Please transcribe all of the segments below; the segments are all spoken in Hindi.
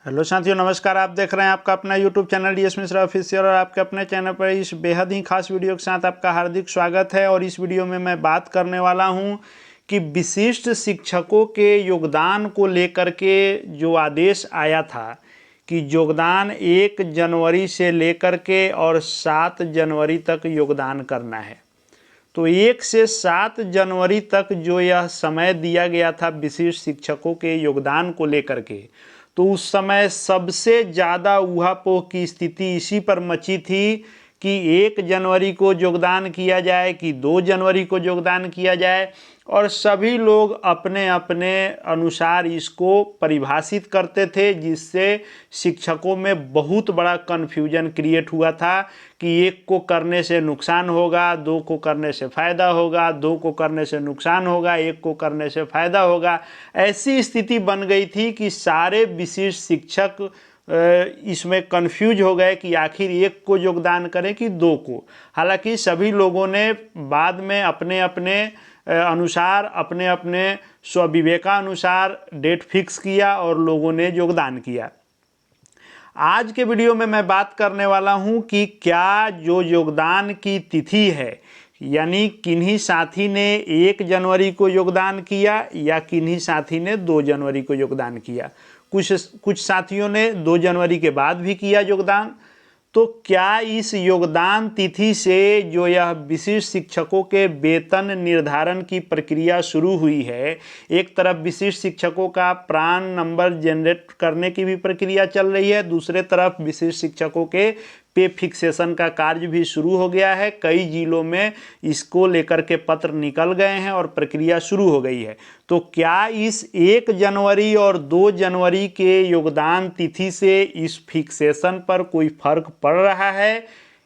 हेलो साथियों, नमस्कार। आप देख रहे हैं आपका अपना YouTube channel D S Mishra official और आपके अपने चैनल पर इस बेहद ही खास वीडियो के साथ आपका हार्दिक स्वागत है। और इस वीडियो में मैं बात करने वाला हूं कि विशिष्ट शिक्षकों के योगदान को लेकर के जो आदेश आया था कि योगदान 1 जनवरी से लेकर के और 7 जनवरी तक योगदान करना है। तो 1 से 7 जनवरी तक जो यह समय दिया गया था विशिष्ट शिक्षकों के योगदान को लेकर के, तो उस समय सबसे ज़्यादा ऊहापोह की स्थिति इसी पर मची थी कि 1 जनवरी को योगदान किया जाए कि 2 जनवरी को योगदान किया जाए। और सभी लोग अपने अपने अनुसार इसको परिभाषित करते थे, जिससे शिक्षकों में बहुत बड़ा कन्फ्यूजन क्रिएट हुआ था कि 1 को करने से नुकसान होगा, 2 को करने से फ़ायदा होगा, 2 को करने से नुकसान होगा, 1 को करने से फ़ायदा होगा। ऐसी स्थिति बन गई थी कि सारे विशिष्ट शिक्षक इसमें कंफ्यूज हो गए कि आखिर 1 को योगदान करें कि 2 को। हालांकि सभी लोगों ने बाद में अपने अपने अनुसार अपने अपने स्वविवेकानुसार डेट फिक्स किया और लोगों ने योगदान किया। आज के वीडियो में मैं बात करने वाला हूं कि क्या जो योगदान की तिथि है, यानी किन्हीं साथी ने 1 जनवरी को योगदान किया या किन्हीं साथी ने 2 जनवरी को योगदान किया, कुछ साथियों ने 2 जनवरी के बाद भी किया योगदान। तो क्या इस योगदान तिथि से जो यह विशिष्ट शिक्षकों के वेतन निर्धारण की प्रक्रिया शुरू हुई है, एक तरफ विशिष्ट शिक्षकों का प्रान नंबर जनरेट करने की भी प्रक्रिया चल रही है, दूसरे तरफ विशिष्ट शिक्षकों के पे फिक्सेशन का कार्य भी शुरू हो गया है। कई जिलों में इसको लेकर के पत्र निकल गए हैं और प्रक्रिया शुरू हो गई है। तो क्या इस 1 जनवरी और 2 जनवरी के योगदान तिथि से इस फिक्सेशन पर कोई फर्क पड़ रहा है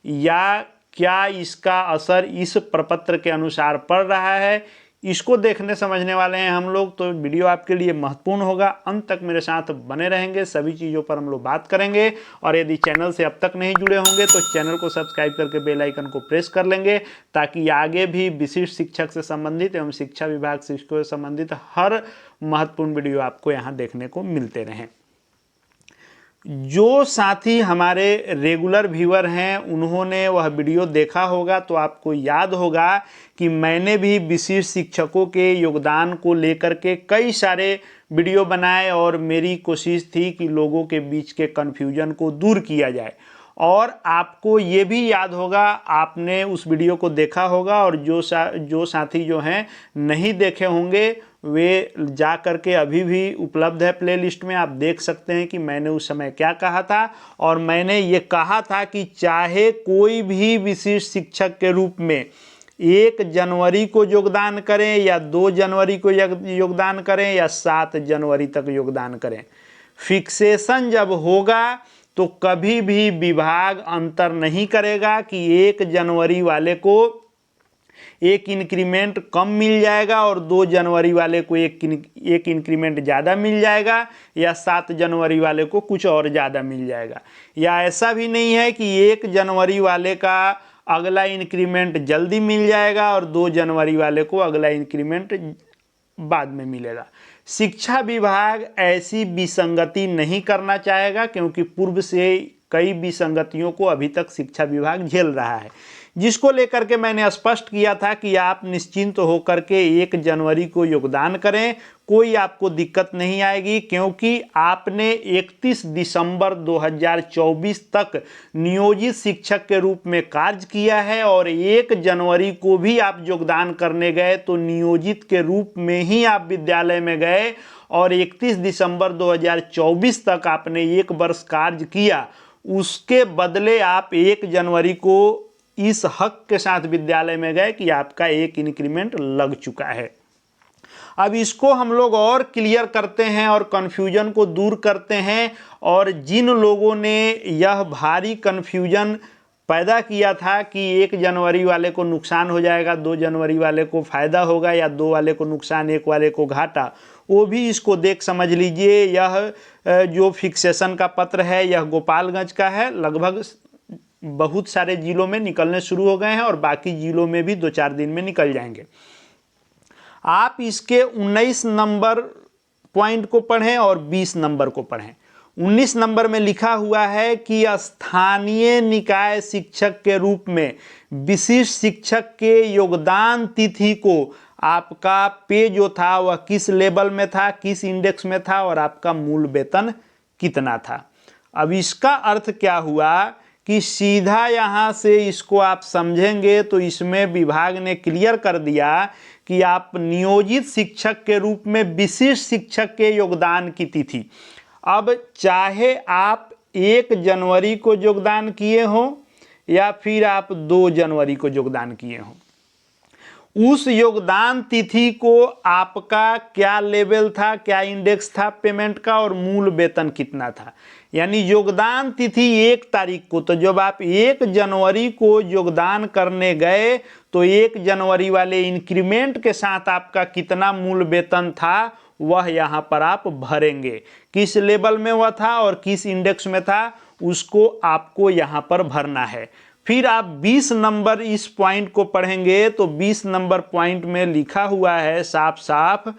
या क्या इसका असर इस प्रपत्र के अनुसार पड़ रहा है, इसको देखने समझने वाले हैं हम लोग। तो वीडियो आपके लिए महत्वपूर्ण होगा, अंत तक मेरे साथ बने रहेंगे, सभी चीज़ों पर हम लोग बात करेंगे। और यदि चैनल से अब तक नहीं जुड़े होंगे तो चैनल को सब्सक्राइब करके बेल आइकन को प्रेस कर लेंगे, ताकि आगे भी विशिष्ट शिक्षक से संबंधित एवं शिक्षा विभाग शिक्षकों से संबंधित हर महत्वपूर्ण वीडियो आपको यहाँ देखने को मिलते रहें। जो साथी हमारे रेगुलर व्यूअर हैं उन्होंने वह वीडियो देखा होगा, तो आपको याद होगा कि मैंने भी विशिष्ट शिक्षकों के योगदान को लेकर के कई सारे वीडियो बनाए और मेरी कोशिश थी कि लोगों के बीच के कन्फ्यूजन को दूर किया जाए। और आपको ये भी याद होगा, आपने उस वीडियो को देखा होगा, और जो साथी जो हैं नहीं देखे होंगे वे जा करके अभी भी उपलब्ध है प्लेलिस्ट में, आप देख सकते हैं कि मैंने उस समय क्या कहा था। और मैंने ये कहा था कि चाहे कोई भी विशिष्ट शिक्षक के रूप में 1 जनवरी को योगदान करें या 2 जनवरी को योगदान करें या 7 जनवरी तक योगदान करें, फिक्सेशन जब होगा तो कभी भी विभाग अंतर नहीं करेगा कि 1 जनवरी वाले को एक इंक्रीमेंट कम मिल जाएगा और 2 जनवरी वाले को एक इंक्रीमेंट ज़्यादा मिल जाएगा, या 7 जनवरी वाले को कुछ और ज़्यादा मिल जाएगा। या ऐसा भी नहीं है कि 1 जनवरी वाले का अगला इंक्रीमेंट जल्दी मिल जाएगा और 2 जनवरी वाले को अगला इंक्रीमेंट बाद में मिलेगा। शिक्षा विभाग ऐसी विसंगति नहीं करना चाहेगा, क्योंकि पूर्व से कई विसंगतियों को अभी तक शिक्षा विभाग झेल रहा है, जिसको लेकर के मैंने स्पष्ट किया था कि आप निश्चिंत होकर के 1 जनवरी को योगदान करें, कोई आपको दिक्कत नहीं आएगी, क्योंकि आपने 31 दिसंबर 2024 तक नियोजित शिक्षक के रूप में कार्य किया है। और 1 जनवरी को भी आप योगदान करने गए तो नियोजित के रूप में ही आप विद्यालय में गए, और 31 दिसंबर 2024 तक आपने 1 वर्ष कार्य किया। उसके बदले आप 1 जनवरी को इस हक के साथ विद्यालय में गए कि आपका एक इंक्रीमेंट लग चुका है। अब इसको हम लोग और क्लियर करते हैं और कन्फ्यूजन को दूर करते हैं। और जिन लोगों ने यह भारी कन्फ्यूजन पैदा किया था कि 1 जनवरी वाले को नुकसान हो जाएगा, 2 जनवरी वाले को फ़ायदा होगा, या 2 वाले को नुकसान 1 वाले को घाटा, वो भी इसको देख समझ लीजिए। यह जो फिक्सेशन का पत्र है यह गोपालगंज का है, लगभग बहुत सारे जिलों में निकलने शुरू हो गए हैं और बाकी जिलों में भी 2-4 दिन में निकल जाएंगे। आप इसके 19 नंबर पॉइंट को पढ़ें और 20 नंबर को पढ़ें। 19 नंबर में लिखा हुआ है कि स्थानीय निकाय शिक्षक के रूप में विशिष्ट शिक्षक के योगदान तिथि को आपका पे जो था वह किस लेवल में था, किस इंडेक्स में था और आपका मूल वेतन कितना था। अब इसका अर्थ क्या हुआ कि सीधा यहाँ से इसको आप समझेंगे तो इसमें विभाग ने क्लियर कर दिया कि आप नियोजित शिक्षक के रूप में विशिष्ट शिक्षक के योगदान की तिथि, अब चाहे आप 1 जनवरी को योगदान किए हों या फिर आप 2 जनवरी को योगदान किए हों, उस योगदान तिथि को आपका क्या लेवल था, क्या इंडेक्स था पेमेंट का और मूल वेतन कितना था। यानी योगदान तिथि 1 तारीख को, तो जब आप 1 जनवरी को योगदान करने गए तो 1 जनवरी वाले इंक्रीमेंट के साथ आपका कितना मूल वेतन था वह यहाँ पर आप भरेंगे, किस लेवल में वह था और किस इंडेक्स में था उसको आपको यहाँ पर भरना है। फिर आप 20 नंबर इस पॉइंट को पढ़ेंगे तो 20 नंबर पॉइंट में लिखा हुआ है साफ साफ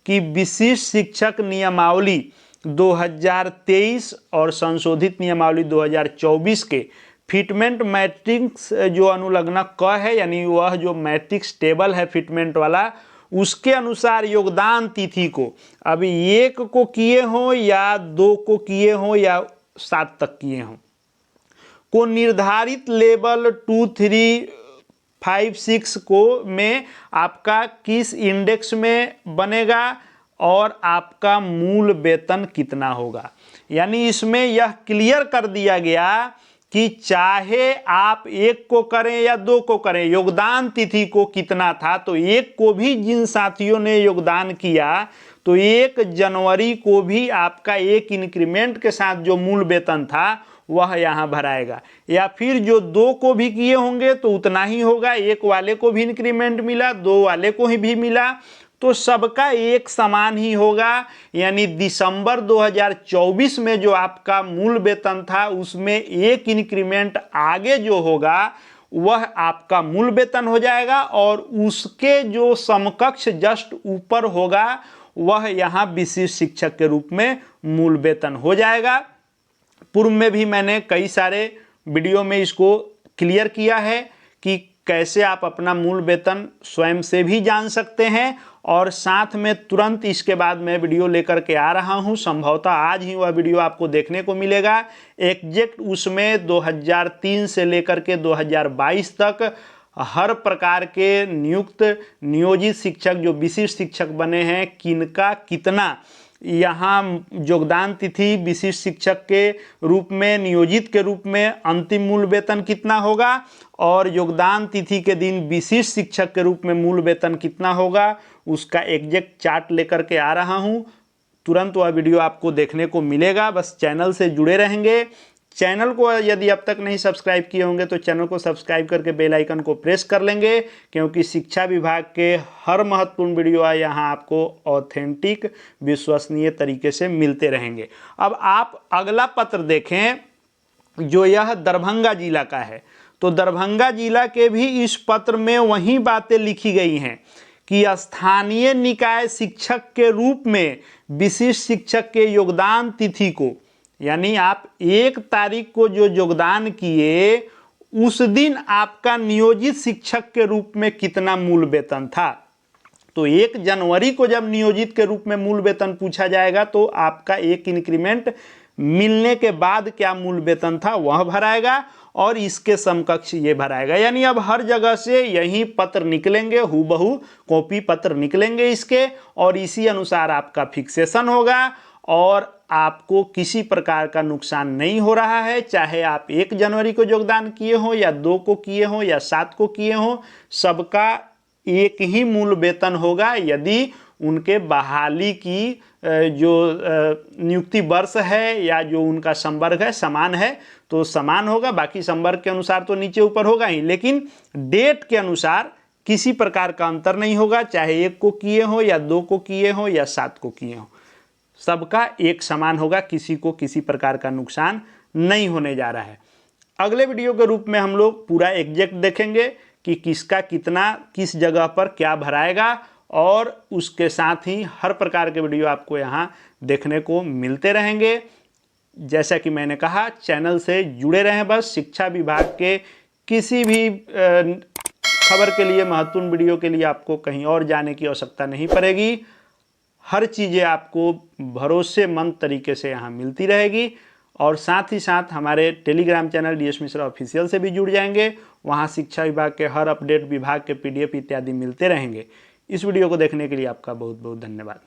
कि विशिष्ट शिक्षक नियमावली 2023 और संशोधित नियमावली 2024 के फिटमेंट मैट्रिक्स जो अनुलग्नक क है, यानी वह जो मैट्रिक्स टेबल है फिटमेंट वाला, उसके अनुसार योगदान तिथि को अब 1 को किए हों या 2 को किए हों या 7 तक किए हों, को निर्धारित लेवल 2, 3, 5, 6 को में आपका किस इंडेक्स में बनेगा और आपका मूल वेतन कितना होगा। यानी इसमें यह क्लियर कर दिया गया कि चाहे आप 1 को करें या 2 को करें, योगदान तिथि को कितना था, तो 1 को भी जिन साथियों ने योगदान किया तो 1 जनवरी को भी आपका 1 इंक्रीमेंट के साथ जो मूल वेतन था वह यहाँ भराएगा, या फिर जो 2 को भी किए होंगे तो उतना ही होगा, 1 वाले को भी इंक्रीमेंट मिला, 2 वाले को ही भी मिला, तो सबका एक समान ही होगा। यानी दिसंबर 2024 में जो आपका मूल वेतन था उसमें 1 इंक्रीमेंट आगे जो होगा वह आपका मूल वेतन हो जाएगा और उसके जो समकक्ष जस्ट ऊपर होगा वह यहाँ विशिष्ट शिक्षक के रूप में मूल वेतन हो जाएगा। पूर्व में भी मैंने कई सारे वीडियो में इसको क्लियर किया है कि कैसे आप अपना मूल वेतन स्वयं से भी जान सकते हैं, और साथ में तुरंत इसके बाद मैं वीडियो लेकर के आ रहा हूं, संभवतः आज ही वह वीडियो आपको देखने को मिलेगा। एग्जैक्ट उसमें 2003 से लेकर के 2022 तक हर प्रकार के नियोजित शिक्षक जो विशिष्ट शिक्षक बने हैं किनका कितना यहाँ योगदान तिथि विशिष्ट शिक्षक के रूप में नियोजित के रूप में अंतिम मूल वेतन कितना होगा और योगदान तिथि के दिन विशिष्ट शिक्षक के रूप में मूल वेतन कितना होगा उसका एग्जैक्ट चार्ट लेकर के आ रहा हूँ। तुरंत वह वीडियो आपको देखने को मिलेगा, बस चैनल से जुड़े रहेंगे। चैनल को यदि अब तक नहीं सब्सक्राइब किए होंगे तो चैनल को सब्सक्राइब करके बेल आइकन को प्रेस कर लेंगे, क्योंकि शिक्षा विभाग के हर महत्वपूर्ण वीडियो यहाँ आपको ऑथेंटिक विश्वसनीय तरीके से मिलते रहेंगे। अब आप अगला पत्र देखें जो यह दरभंगा जिला का है, तो दरभंगा जिला के भी इस पत्र में वही बातें लिखी गई हैं कि स्थानीय निकाय शिक्षक के रूप में विशिष्ट शिक्षक के योगदान तिथि को, यानी आप 1 तारीख को जो योगदान किए उस दिन आपका नियोजित शिक्षक के रूप में कितना मूल वेतन था। तो 1 जनवरी को जब नियोजित के रूप में मूल वेतन पूछा जाएगा तो आपका 1 इंक्रीमेंट मिलने के बाद क्या मूल वेतन था वह भराएगा और इसके समकक्ष ये भराएगा। यानी अब हर जगह से यही पत्र निकलेंगे, हूबहू कॉपी पत्र निकलेंगे इसके, और इसी अनुसार आपका फिक्सेशन होगा और आपको किसी प्रकार का नुकसान नहीं हो रहा है। चाहे आप 1 जनवरी को योगदान किए हो या 2 को किए हो या 7 को किए हो, सबका एक ही मूल वेतन होगा। यदि उनके बहाली की जो नियुक्ति वर्ष है या जो उनका संवर्ग है समान है तो समान होगा, बाकी संवर्ग के अनुसार तो नीचे ऊपर होगा ही, लेकिन डेट के अनुसार किसी प्रकार का अंतर नहीं होगा। चाहे 1 को किए हो या 2 को किए हो या 7 को किए हो, सबका एक समान होगा, किसी को किसी प्रकार का नुकसान नहीं होने जा रहा है। अगले वीडियो के रूप में हम लोग पूरा एग्जैक्ट देखेंगे कि किसका कितना किस जगह पर क्या भराएगा, और उसके साथ ही हर प्रकार के वीडियो आपको यहाँ देखने को मिलते रहेंगे। जैसा कि मैंने कहा, चैनल से जुड़े रहें। बस शिक्षा विभाग के किसी भी खबर के लिए, महत्वपूर्ण वीडियो के लिए आपको कहीं और जाने की आवश्यकता नहीं पड़ेगी। हर चीज़ें आपको भरोसेमंद तरीके से यहाँ मिलती रहेगी। और साथ ही साथ हमारे Telegram channel DS Mishra official से भी जुड़ जाएंगे। वहाँ शिक्षा विभाग के हर अपडेट, विभाग के PDF इत्यादि मिलते रहेंगे। इस वीडियो को देखने के लिए आपका बहुत बहुत धन्यवाद।